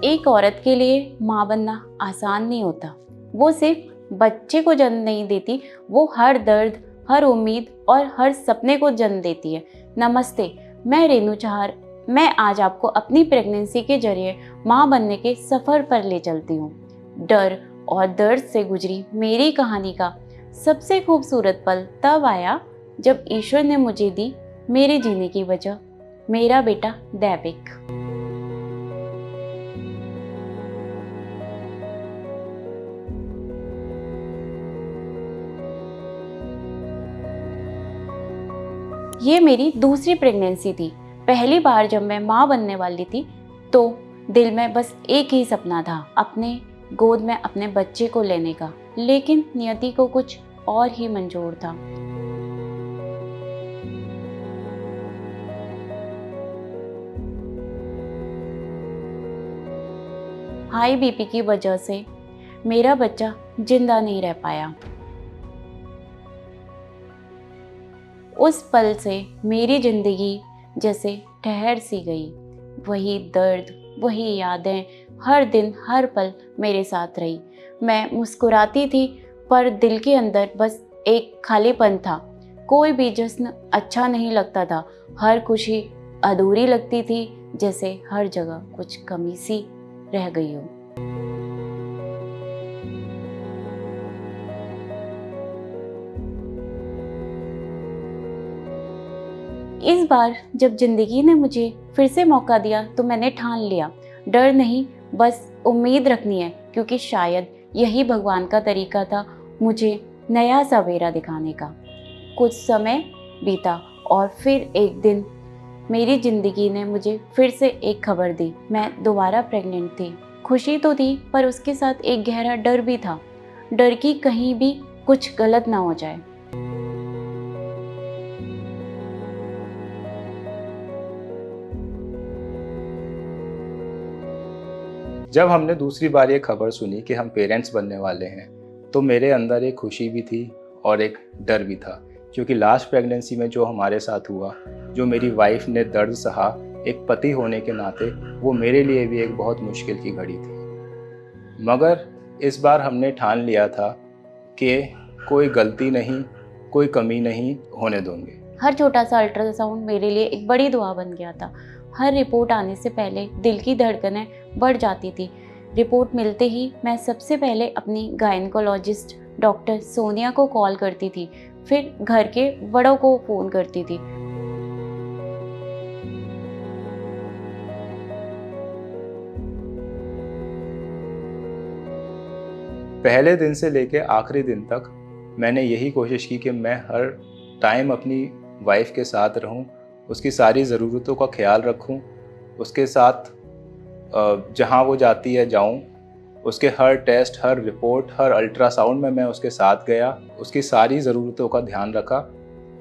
एक औरत के लिए माँ बनना आसान नहीं होता। वो सिर्फ बच्चे को जन्म नहीं देती, वो हर दर्द, हर उम्मीद और हर सपने को जन्म देती है। नमस्ते, मैं रेनू चाहर। मैं आज आपको अपनी प्रेगनेंसी के जरिए माँ बनने के सफ़र पर ले चलती हूँ। डर और दर्द से गुजरी मेरी कहानी का सबसे खूबसूरत पल तब आया जब ईश्वर ने मुझे दी मेरे जीने की वजह, मेरा बेटा दैविक। ये मेरी दूसरी प्रेगनेंसी थी। पहली बार जब मैं माँ बनने वाली थी तो दिल में बस एक ही सपना था, अपने गोद में अपने बच्चे को लेने का। लेकिन नियति को कुछ और ही मंजूर था। हाई बीपी की वजह से मेरा बच्चा जिंदा नहीं रह पाया। उस पल से मेरी जिंदगी जैसे ठहर सी गई। वही दर्द, वही यादें, हर दिन हर पल मेरे साथ रही। मैं मुस्कुराती थी पर दिल के अंदर बस एक खालीपन था। कोई भी जश्न अच्छा नहीं लगता था, हर खुशी अधूरी लगती थी, जैसे हर जगह कुछ कमी सी रह गई हो। इस बार जब जिंदगी ने मुझे फिर से मौका दिया तो मैंने ठान लिया, डर नहीं बस उम्मीद रखनी है, क्योंकि शायद यही भगवान का तरीका था मुझे नया सवेरा दिखाने का। कुछ समय बीता और फिर एक दिन मेरी ज़िंदगी ने मुझे फिर से एक खबर दी। मैं दोबारा प्रेग्नेंट थी। खुशी तो थी पर उसके साथ एक गहरा डर भी था, डर कि कहीं भी कुछ गलत ना हो जाए। जब हमने दूसरी बार ये खबर सुनी कि हम पेरेंट्स बनने वाले हैं तो मेरे अंदर एक खुशी भी थी और एक डर भी था, क्योंकि लास्ट प्रेगनेंसी में जो हमारे साथ हुआ, जो मेरी वाइफ ने दर्द सहा, एक पति होने के नाते वो मेरे लिए भी एक बहुत मुश्किल की घड़ी थी। मगर इस बार हमने ठान लिया था कि कोई गलती नहीं, कोई कमी नहीं होने दूंगे। हर छोटा सा अल्ट्रासाउंड मेरे लिए एक बड़ी दुआ बन गया था। हर रिपोर्ट आने से पहले दिल की धड़कनें बढ़ जाती थी। रिपोर्ट मिलते ही मैं सबसे पहले अपनी गायनेकोलॉजिस्ट डॉक्टर सोनिया को कॉल करती थी, फिर घर के बड़ों को फ़ोन करती थी। पहले दिन से लेके आखिरी दिन तक मैंने यही कोशिश की कि मैं हर टाइम अपनी वाइफ के साथ रहूं, उसकी सारी ज़रूरतों का ख्याल रखूं, उसके साथ जहां वो जाती है जाऊं, उसके हर टेस्ट, हर रिपोर्ट, हर अल्ट्रासाउंड में मैं उसके साथ गया, उसकी सारी ज़रूरतों का ध्यान रखा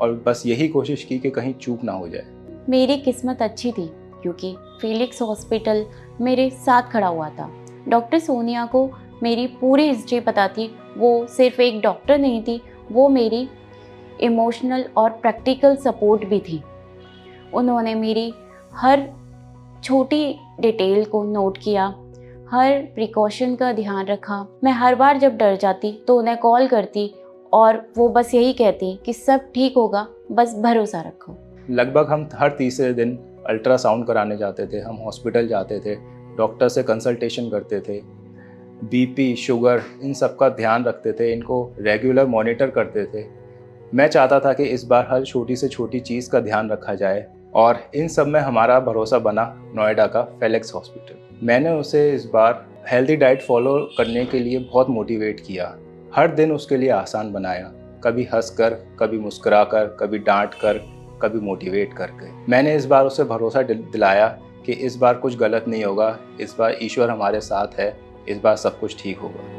और बस यही कोशिश की कि कहीं चूक ना हो जाए। मेरी किस्मत अच्छी थी क्योंकि फिलिक्स हॉस्पिटल मेरे साथ खड़ा हुआ था। डॉक्टर सोनिया को मेरी पूरी हिस्ट्री पता थी। वो सिर्फ एक डॉक्टर नहीं थी, वो मेरी इमोशनल और प्रैक्टिकल सपोर्ट भी थी। उन्होंने मेरी हर छोटी डिटेल को नोट किया, हर प्रिकॉशन का ध्यान रखा। मैं हर बार जब डर जाती तो उन्हें कॉल करती और वो बस यही कहती कि सब ठीक होगा, बस भरोसा रखो। लगभग हम हर तीसरे दिन अल्ट्रासाउंड कराने जाते थे, हम हॉस्पिटल जाते थे, डॉक्टर से कंसल्टेशन करते थे, बीपी, शुगर, इन सब का ध्यान रखते थे, इनको रेगुलर मॉनिटर करते थे। मैं चाहता था कि इस बार हर छोटी से छोटी चीज़ का ध्यान रखा जाए और इन सब में हमारा भरोसा बना नोएडा का फेलिक्स हॉस्पिटल। मैंने उसे इस बार हेल्दी डाइट फॉलो करने के लिए बहुत मोटिवेट किया, हर दिन उसके लिए आसान बनाया, कभी हंसकर, कभी मुस्कुराकर, कभी डांट कर, कभी मोटिवेट करके। मैंने इस बार उसे भरोसा दिलाया कि इस बार कुछ गलत नहीं होगा, इस बार ईश्वर हमारे साथ है, इस बार सब कुछ ठीक होगा।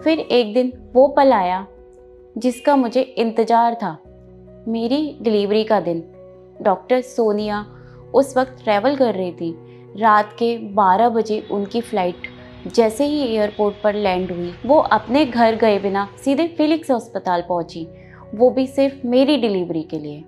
फिर एक दिन वो पल आया जिसका मुझे इंतज़ार था, मेरी डिलीवरी का दिन। डॉक्टर सोनिया उस वक्त ट्रैवल कर रही थी। रात के 12 बजे उनकी फ़्लाइट जैसे ही एयरपोर्ट पर लैंड हुई, वो अपने घर गए बिना सीधे फिलिक्स अस्पताल पहुंची। वो भी सिर्फ मेरी डिलीवरी के लिए।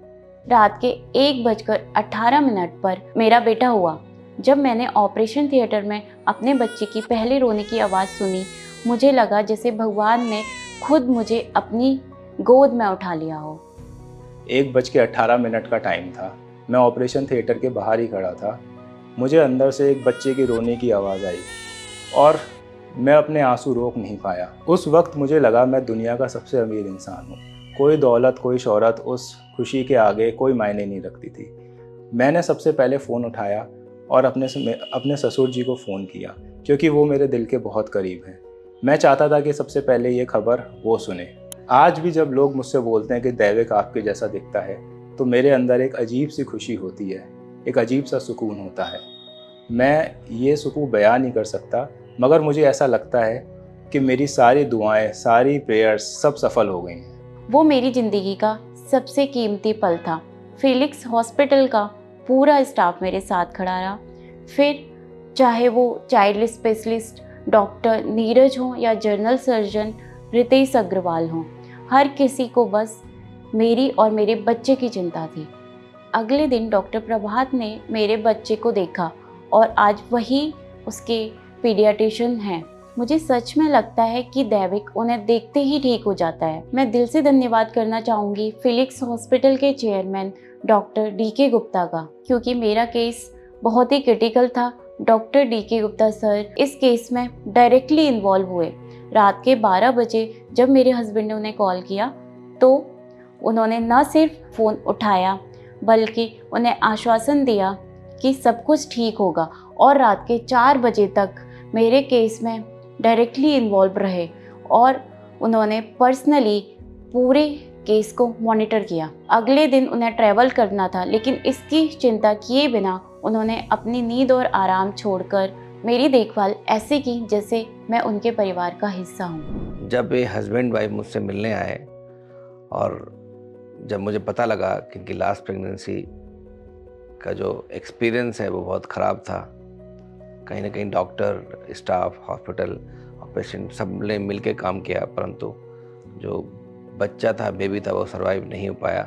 रात के 1:18 पर मेरा बेटा हुआ। जब मैंने ऑपरेशन थिएटर में अपने बच्चे की पहले रोने की आवाज़ सुनी, मुझे लगा जैसे भगवान ने खुद मुझे अपनी गोद में उठा लिया हो। 1:18 का टाइम था। मैं ऑपरेशन थिएटर के बाहर ही खड़ा था। मुझे अंदर से एक बच्चे की रोने की आवाज़ आई और मैं अपने आंसू रोक नहीं पाया। उस वक्त मुझे लगा मैं दुनिया का सबसे अमीर इंसान हूँ। कोई दौलत, कोई शोहरत उस खुशी के आगे कोई मायने नहीं रखती थी। मैंने सबसे पहले फ़ोन उठाया और अपने ससुर जी को फ़ोन किया, क्योंकि वो मेरे दिल के बहुत करीब हैं। मैं चाहता था कि सबसे पहले ये खबर वो सुने। आज भी जब लोग मुझसे बोलते हैं कि दैविक आपके जैसा दिखता है, तो मेरे अंदर एक अजीब सी खुशी होती है, एक अजीब सा सुकून होता है। मैं ये सुकून बयान नहीं कर सकता, मगर मुझे ऐसा लगता है कि मेरी सारी दुआएं, सारी प्रेयर्स सब सफल हो गई हैं। वो मेरी ज़िंदगी का सबसे कीमती पल था। फिलिक्स हॉस्पिटल का पूरा स्टाफ मेरे साथ खड़ा रहा। फिर चाहे वो चाइल्ड स्पेशलिस्ट डॉक्टर नीरज हो या जनरल सर्जन रितेश अग्रवाल हो, हर किसी को बस मेरी और मेरे बच्चे की चिंता थी। अगले दिन डॉक्टर प्रभात ने मेरे बच्चे को देखा और आज वही उसके पीडियाट्रिशियन हैं। मुझे सच में लगता है कि दैविक उन्हें देखते ही ठीक हो जाता है। मैं दिल से धन्यवाद करना चाहूँगी फिलिक्स हॉस्पिटल के चेयरमैन डॉक्टर DK गुप्ता का, क्योंकि मेरा केस बहुत ही क्रिटिकल था। डॉक्टर DK गुप्ता सर इस केस में डायरेक्टली इन्वॉल्व हुए। रात के 12 बजे जब मेरे हस्बैंड ने उन्हें कॉल किया तो उन्होंने न सिर्फ फ़ोन उठाया बल्कि उन्हें आश्वासन दिया कि सब कुछ ठीक होगा, और रात के 4 बजे तक मेरे केस में डायरेक्टली इन्वॉल्व रहे और उन्होंने पर्सनली पूरे केस को मॉनिटर किया। अगले दिन उन्हें ट्रैवल करना था, लेकिन इसकी चिंता किए बिना उन्होंने अपनी नींद और आराम छोड़कर मेरी देखभाल ऐसे की जैसे मैं उनके परिवार का हिस्सा हूँ। जब ये हस्बैंड वाइफ मुझसे मिलने आए और जब मुझे पता लगा कि इनकी लास्ट प्रेगनेंसी का जो एक्सपीरियंस है वो बहुत ख़राब था, कहीं ना कहीं डॉक्टर, स्टाफ, हॉस्पिटल और पेशेंट सब ने मिल के काम किया, परंतु जो बच्चा था, बेबी था, वो सर्वाइव नहीं हो पाया।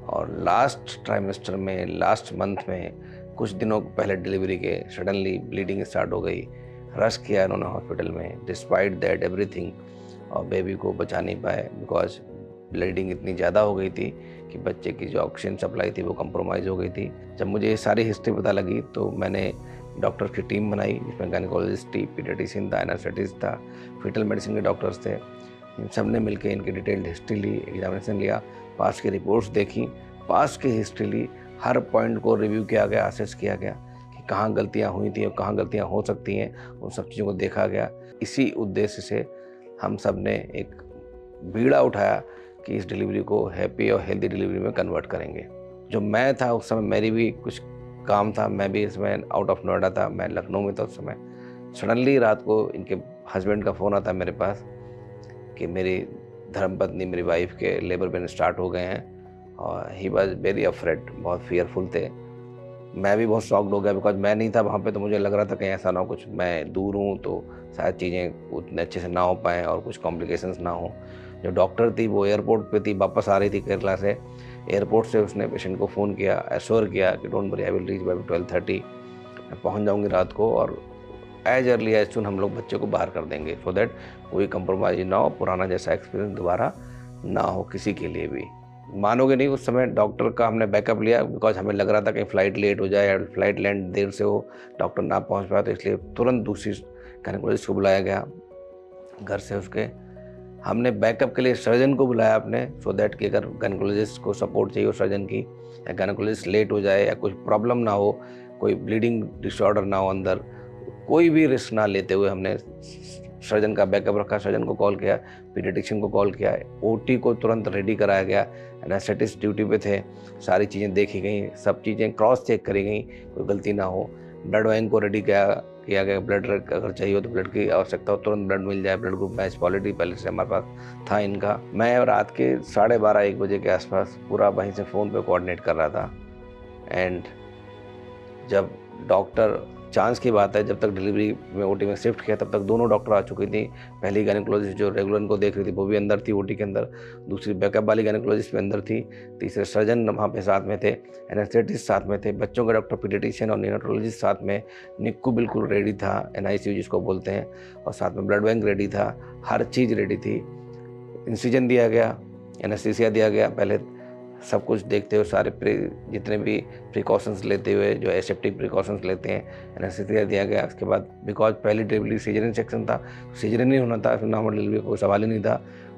और लास्ट ट्राइमेस्टर में, लास्ट मंथ में, कुछ दिनों पहले डिलीवरी के सडनली ब्लीडिंग स्टार्ट हो गई। रश किया इन्होंने हॉस्पिटल में, डिस्पाइट दैट एवरीथिंग, और बेबी को बचा नहीं पाए बिकॉज ब्लीडिंग इतनी ज़्यादा हो गई थी कि बच्चे की जो ऑक्सीजन सप्लाई थी वो कंप्रोमाइज़ हो गई थी। जब मुझे ये सारी हिस्ट्री पता लगी तो मैंने डॉक्टर की टीम बनाई, जिसमें गायनेकोलॉजिस्ट थी, पीडियाट्रिशियन था, एनास्थेटिस्ट था, फीटल मेडिसिन के डॉक्टर्स थे। इन सब ने मिलकर इनकी डिटेल्ड हिस्ट्री ली, एग्जामिनेशन लिया, पास की रिपोर्ट्स देखी, पास की हिस्ट्री ली, हर पॉइंट को रिव्यू किया गया, असेस किया गया कि कहाँ गलतियाँ हुई थी और कहाँ गलतियाँ हो सकती हैं, उन सब चीज़ों को देखा गया। इसी उद्देश्य से हम सब ने एक बीड़ा उठाया कि इस डिलीवरी को हैप्पी और हेल्दी डिलीवरी में कन्वर्ट करेंगे। जो मैं था उस समय, मेरी भी कुछ काम था, मैं भी इसमें आउट ऑफ नोएडा था, मैं लखनऊ में था उस समय। सडनली रात को इनके हस्बैंड का फ़ोन आता है मेरे पास कि मेरी धर्मपत्नी, मेरी वाइफ के लेबर पेन स्टार्ट हो गए हैं, और ही वॉज वेरी अफ्रेड, बहुत फियरफुल थे। मैं भी बहुत शॉक्ड हो गया बिकॉज मैं नहीं था वहाँ पे, तो मुझे लग रहा था कहीं ऐसा ना हो, कुछ मैं दूर हूँ तो शायद चीज़ें उतने अच्छे से ना हो पाएँ और कुछ कॉम्प्लिकेशंस ना हो। जो डॉक्टर थी वो एयरपोर्ट पे थी, वापस आ रही थी केरला से। एयरपोर्ट से उसने पेशेंट को फ़ोन किया, एश्योर किया कि don't worry, I will reach by 12:30, मैं पहुँच जाऊँगी रात को, और एज अर्ली एज सुन हम लोग बच्चे को बाहर कर देंगे, सो दैट कोई कंप्रोमाइज ना हो, पुराना जैसा एक्सपीरियंस दोबारा ना हो किसी के लिए भी। मानोगे नहीं, उस समय डॉक्टर का हमने बैकअप लिया बिकॉज हमें लग रहा था कि फ़्लाइट लेट हो जाए या फ्लाइट लैंड देर से हो, डॉक्टर ना पहुंच पाया, तो इसलिए तुरंत दूसरी गायनेकोलॉजिस्ट को बुलाया गया घर से। उसके हमने बैकअप के लिए सर्जन को बुलाया अपने, सो दैट कि अगर गायनेकोलॉजिस्ट को सपोर्ट चाहिए हो सर्जन की, या गायनेकोलॉजिस्ट लेट हो जाए या कुछ प्रॉब्लम ना हो, कोई ब्लीडिंग डिसऑर्डर ना हो अंदर, कोई भी रिस्क ना लेते हुए हमने सर्जन का बैकअप रखा। सर्जन को कॉल किया, पीडियाट्रिशियन को कॉल किया, OT को तुरंत रेडी कराया गया, एनास्थेटिस्ट ड्यूटी पे थे, सारी चीज़ें देखी गई, सब चीज़ें क्रॉस चेक करी गई, कोई गलती ना हो। ब्लड बैंक को रेडी किया गया, ब्लड अगर चाहिए हो तो ब्लड की आवश्यकता हो तुरंत ब्लड मिल जाए, ब्लड ग्रुप मैच पॉजिटिव पहले से हमारे पास था इनका। मैं रात के 12:30-1 बजे के आसपास पूरा वहीं से फ़ोन पे कोऑर्डिनेट कर रहा था। एंड जब डॉक्टर चांस की बात है, जब तक डिलीवरी में ओटी में शिफ्ट किया तब तक दोनों डॉक्टर आ चुकी थी। पहली गायनेकोलॉजिस्ट जो रेगुलर इनको देख रही थी वो भी अंदर थी ओटी के अंदर, दूसरी बैकअप वाली गायनेकोलॉजिस्ट भी अंदर थी, तीसरे सर्जन वहाँ पे साथ में थे, एनेस्थेटिस्ट साथ में थे, बच्चों के डॉक्टर पीडियाट्रिशियन और नियोनेटोलॉजिस्ट साथ में, निक्कू बिल्कुल रेडी था, NICU जिसको बोलते हैं, और साथ में ब्लड बैंक रेडी था, हर चीज़ रेडी थी। इंसिजन दिया गया, एनेस्थीसिया दिया गया, पहले सब कुछ देखते हुए सारे जितने भी प्रिकॉशंस लेते हुए जो एसेप्टिक प्रिकॉशंस लेते हैं, एनेस्थीसिया दिया गया। उसके बाद बिकॉज पहली डिलीवरी सीजरियन सेक्शन था, सीजरियन नहीं होना था, फिर नॉर्मल डिलीवरी कोई सवाल ही नहीं था,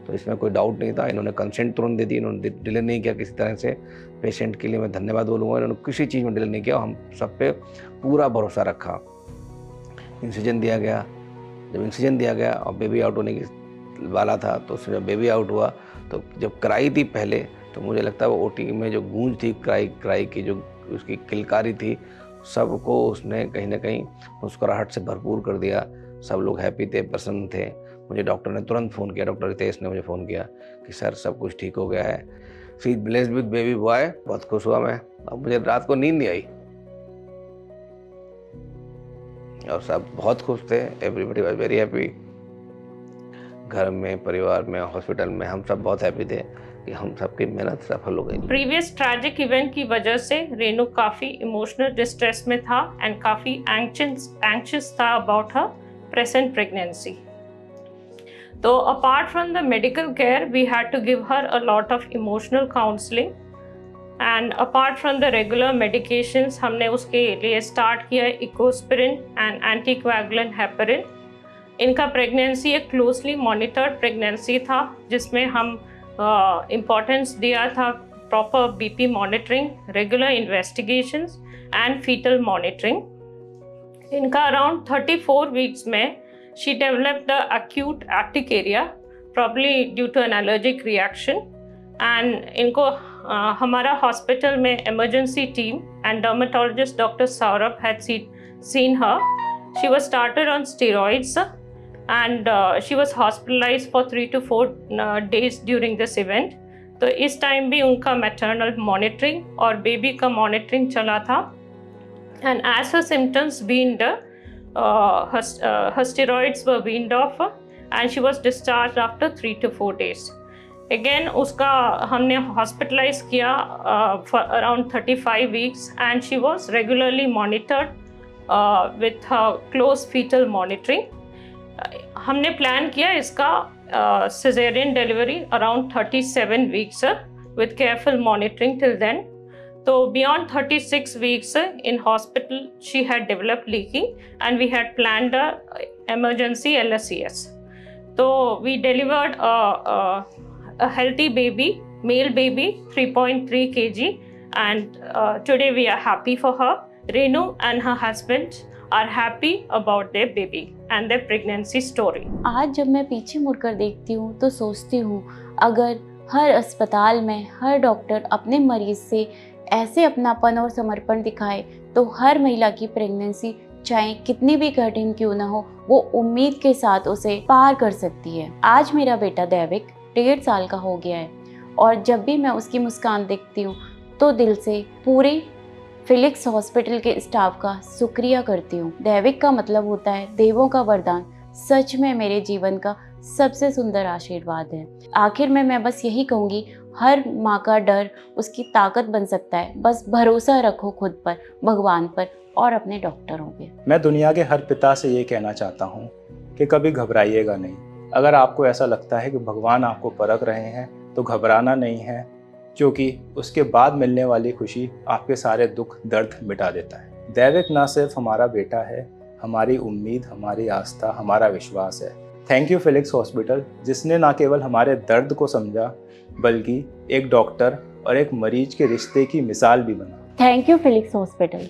तो इसमें कोई डाउट नहीं था। इन्होंने कंसेंट तुरंत दे दी, इन्होंने डिले नहीं किया किसी तरह से। पेशेंट के लिए मैं धन्यवाद बोलूँगा, इन्होंने किसी चीज़ में डिले नहीं किया, हम सब पे पूरा भरोसा रखा। इंसिजन दिया गया, जब इंसिजन दिया गया और बेबी आउट होने की वाला था, तो उसमें जब बेबी आउट हुआ तो जब कराई थी पहले, तो मुझे लगता है वो ओटी में जो गूंज थी कराई की, जो उसकी किलकारी थी, सबको उसने कहीं ना कहीं मुस्कुराहट से भरपूर कर दिया। सब लोग हैप्पी थे, प्रसन्न थे। मुझे डॉक्टर ने तुरंत फ़ोन किया, डॉक्टर रितेश ने मुझे फ़ोन किया कि सर सब कुछ ठीक हो गया है, she is blessed with baby boy. बहुत खुश हुआ मैं, अब मुझे रात को नींद नहीं आई और सब बहुत खुश थे। Everybody was very happy. घर में, परिवार में, हॉस्पिटल में हम सब बहुत हैप्पी थे कि हम सबकी मेहनत सफल हो गई। प्रीवियस ट्रैजिक इवेंट की वजह से रेनू काफ़ी इमोशनल डिस्ट्रेस में था एंड काफ़ी एंक्शियस था अबाउट हर प्रेजेंट प्रेगनेंसी। तो apart from the medical care we had to give her a lot of emotional counselling and apart from the regular medications हमने उसके लिए स्टार्ट किया इकोस्पिरिन एंड एंटीकोएगुलेंट हेपरिन। इनका pregnancy एक closely monitored pregnancy था, जिसमें हम इम्पोर्टेंस दिया था proper BP monitoring, regular investigations and fetal monitoring. इनका अराउंड 34 वीक्स में she developed the acute urticaria probably due to an allergic reaction and इनको हमारा हॉस्पिटल में emergency team and dermatologist doctor Saurabh had seen her. She was started on steroids and she was hospitalized for 3 to 4 days during this event. तो इस time भी उनका maternal monitoring और baby का monitoring चला था and as her symptoms weaned, her steroids were weaned off and she was discharged after 3 to 4 days. Again उसका हमने हॉस्पिटलाइज किया for around 35 weeks and she was regularly monitored with her close fetal monitoring. हमने plan किया इसका cesarean delivery around 37 weeks with careful monitoring till then. So beyond 36 weeks in hospital she had developed leaking and we had planned a emergency LSES. So we delivered a healthy baby, male baby, 3.3 kg and today we are happy for her. Renu and her husband are happy about their baby and their pregnancy story. आज जब मैं पीछे मुड़कर देखती हूँ तो सोचती हूँ, अगर हर अस्पताल में हर डॉक्टर अपने मरीज से ऐसे अपनापन और समर्पण दिखाए तो हर महिला की प्रेगनेंसी चाहे कितनी भी कठिन क्यों ना हो, वो उम्मीद के साथ उसे पार कर सकती है। आज मेरा बेटा दैविक 1.5 साल का हो गया है और जब भी मैं उसकी मुस्कान देखती हूँ तो दिल से पूरे फिलिक्स हॉस्पिटल के स्टाफ का शुक्रिया करती हूँ। दैविक का मतलब होता है देवों का वरदान। सच में मेरे जीवन का सबसे सुंदर आशीर्वाद है। आखिर में मैं बस यही कहूँगी, हर माँ का डर उसकी ताकत बन सकता है। बस भरोसा रखो खुद पर, भगवान पर और अपने डॉक्टरों पे। मैं दुनिया के हर पिता से ये कहना चाहता हूँ कि कभी घबराइएगा नहीं। अगर आपको ऐसा लगता है कि भगवान आपको परख रहे हैं तो घबराना नहीं है, क्योंकि उसके बाद मिलने वाली खुशी आपके सारे दुख दर्द मिटा देता है। दैविक ना सिर्फ हमारा बेटा है, हमारी उम्मीद, हमारी आस्था, हमारा विश्वास है। थैंक यू फिलिक्स हॉस्पिटल, जिसने ना केवल हमारे दर्द को समझा बल्कि एक डॉक्टर और एक मरीज के रिश्ते की मिसाल भी बना। Thank you Felix hospital.